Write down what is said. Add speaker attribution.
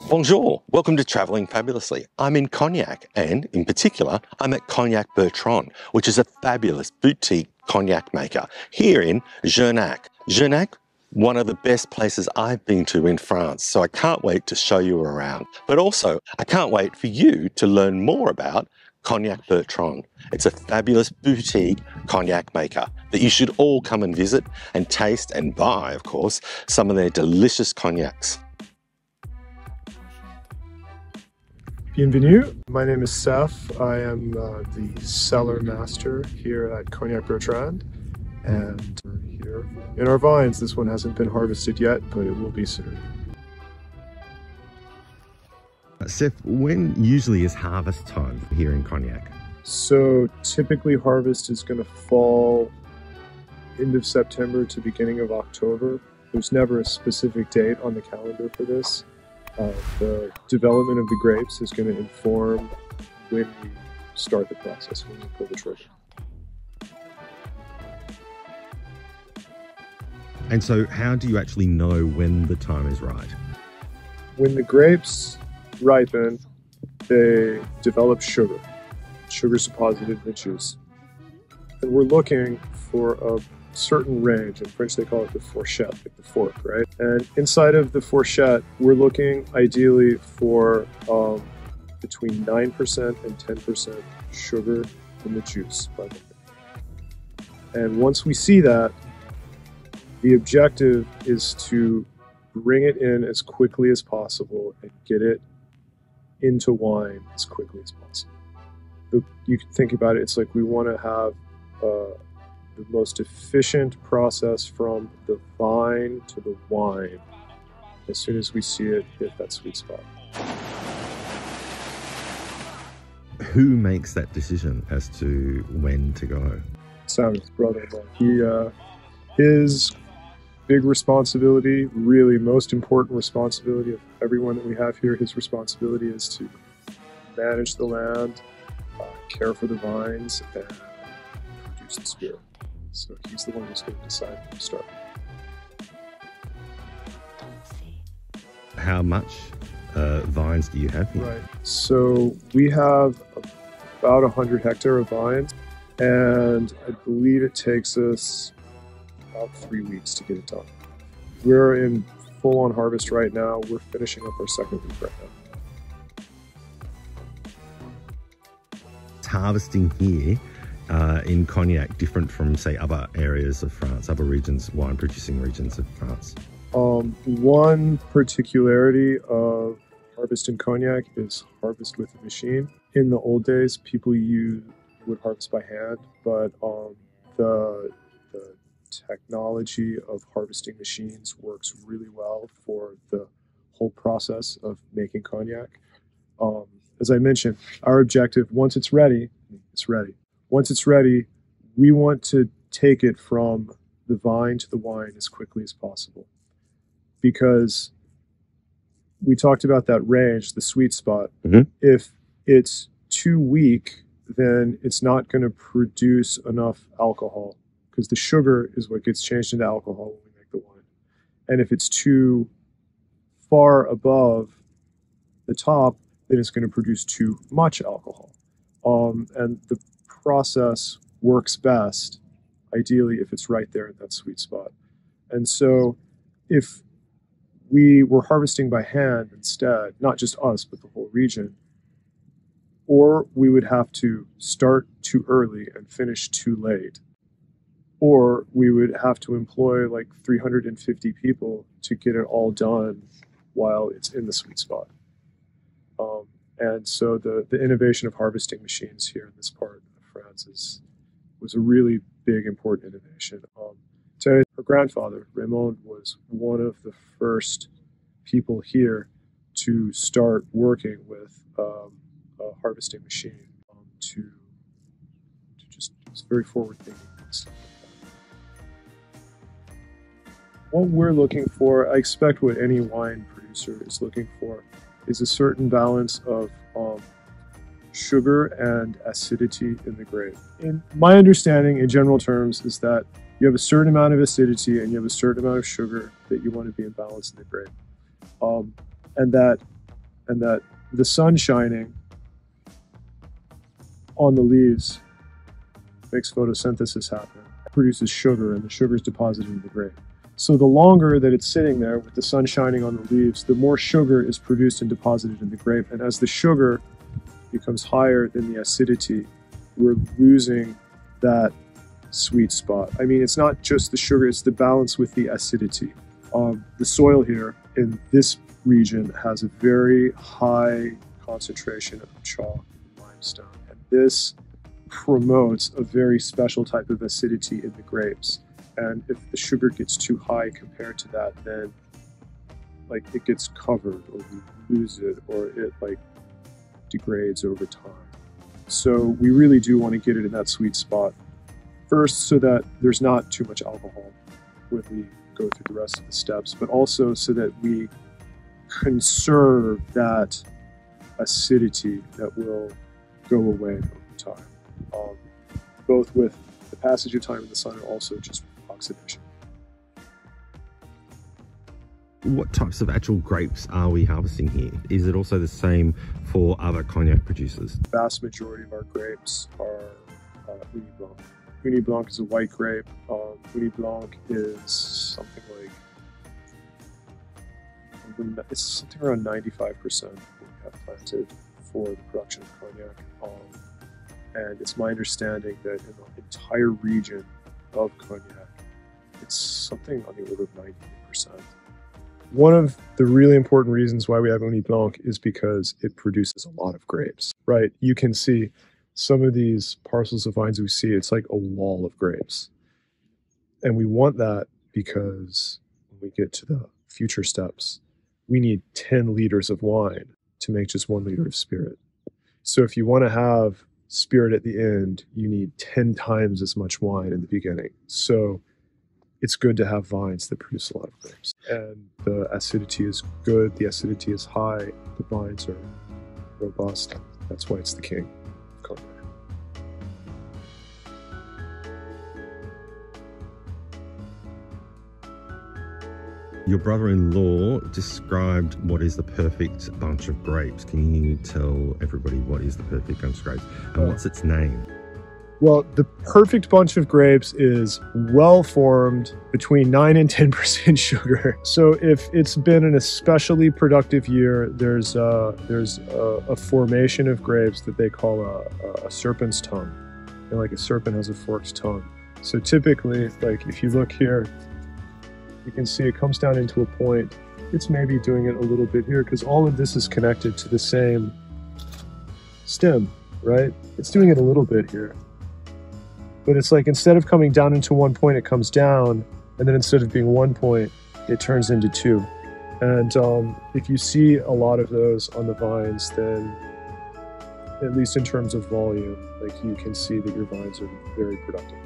Speaker 1: Bonjour, welcome to Travelling Fabulously. I'm in Cognac and, in particular, I'm at Cognac Bertrand, which is a fabulous boutique cognac maker here in Cognac. Cognac, one of the best places I've been to in France, so I can't wait to show you around. But also, I can't wait for you to learn more about Cognac Bertrand. It's a fabulous boutique cognac maker that you should all come and visit and taste and buy, of course, some of their delicious cognacs.
Speaker 2: Bienvenue. My name is Seph. I am the cellar master here at Cognac Bertrand, and we're here in our vines. This one hasn't been harvested yet, but it will be soon.
Speaker 1: Seph, when usually is harvest time here in Cognac?
Speaker 2: So typically harvest is going to fall end of September to beginning of October. There's never a specific date on the calendar for this. The development of the grapes is going to inform when we start the process, when we pull the trigger.
Speaker 1: And so how do you actually know when the time is right?
Speaker 2: When the grapes ripen, they develop sugar. Sugar's deposited in the juice. And we're looking for a certain range. In French, they call it the fourchette, like the fork, right? And inside of the fourchette, we're looking ideally for between 9% and 10% sugar in the juice. And once we see that, the objective is to bring it in as quickly as possible and get it into wine as quickly as possible. You can think about it, it's like we want to have the most efficient process from the vine to the wine as soon as we see it hit that sweet spot.
Speaker 1: Who makes that decision as to when to go?
Speaker 2: Sam's brother-in-law. His big responsibility, really most important responsibility of everyone that we have here, his responsibility is to manage the land, care for the vines, and produce the spirit. So he's the one who's going to decide when to start.
Speaker 1: How much vines do you have here?
Speaker 2: Right. So we have about 100 hectares of vines, and I believe it takes us about 3 weeks to get it done. We're in full-on harvest right now. We're finishing up our second week right now.
Speaker 1: It's harvesting here in Cognac different from, say, other areas of France, other regions, wine-producing regions of France?
Speaker 2: One particularity of harvest in Cognac is harvest with a machine. In the old days, people would harvest by hand, but the technology of harvesting machines works really well for the whole process of making Cognac. As I mentioned, our objective, once it's ready, it's ready. Once it's ready, we want to take it from the vine to the wine as quickly as possible. Because we talked about that range, the sweet spot. Mm-hmm. If it's too weak, then it's not going to produce enough alcohol, because the sugar is what gets changed into alcohol when we make the wine. And if it's too far above the top, then it's going to produce too much alcohol. And the process works best, ideally, if it's right there in that sweet spot. And so if we were harvesting by hand instead, not just us, but the whole region, or we would have to start too early and finish too late, or we would have to employ like 350 people to get it all done while it's in the sweet spot. And so the innovation of harvesting machines here in this part of France was a really big, important innovation. Thérèse, her grandfather, Raymond, was one of the first people here to start working with a harvesting machine to just very forward-thinking. What we're looking for, I expect what any wine producer is looking for, is a certain balance of sugar and acidity in the grape. In my understanding, in general terms, is that you have a certain amount of acidity and you have a certain amount of sugar that you want to be in balance in the grape. And that and that the sun shining on the leaves makes photosynthesis happen, produces sugar, and the sugar is deposited in the grape. So the longer that it's sitting there with the sun shining on the leaves, the more sugar is produced and deposited in the grape. And as the sugar becomes higher than the acidity, we're losing that sweet spot. I mean, it's not just the sugar, it's the balance with the acidity. The soil here in this region has a very high concentration of chalk and limestone. And this promotes a very special type of acidity in the grapes. And if the sugar gets too high compared to that, then like it gets covered, or we lose it, or it like degrades over time. So we really do want to get it in that sweet spot first, so that there's not too much alcohol when we go through the rest of the steps, but also so that we conserve that acidity that will go away over time, both with the passage of time in the sun and also just oxidation.
Speaker 1: What types of actual grapes are we harvesting here? Is it also the same for other cognac producers?
Speaker 2: The vast majority of our grapes are Uni Blanc. Uni Blanc is a white grape. Uni Blanc is something like, it's something around 95% we have planted for the production of cognac. And it's my understanding that in the entire region of cognac, it's something on the order of 98%. One of the really important reasons why we have Uni Blanc is because it produces a lot of grapes, right? You can see some of these parcels of vines we see, it's like a wall of grapes. And we want that because when we get to the future steps, we need 10 liters of wine to make just 1 liter of spirit. So if you want to have spirit at the end, you need 10 times as much wine in the beginning. So it's good to have vines that produce a lot of grapes. And the acidity is good, the acidity is high, the vines are robust. That's why it's the king of cognac.
Speaker 1: Your brother-in-law described what is the perfect bunch of grapes. Can you tell everybody what is the perfect bunch of grapes and what's its name?
Speaker 2: Well, the perfect bunch of grapes is well-formed between 9 and 10% sugar. So if it's been an especially productive year, there's a formation of grapes that they call a serpent's tongue. And like a serpent has a forked tongue. So typically, like if you look here, you can see it comes down into a point. It's maybe doing it a little bit here because all of this is connected to the same stem, right? It's doing it a little bit here. But it's like instead of coming down into one point, it comes down, and then instead of being 1 point, it turns into 2. And if you see a lot of those on the vines, then at least in terms of volume, like you can see that your vines are very productive.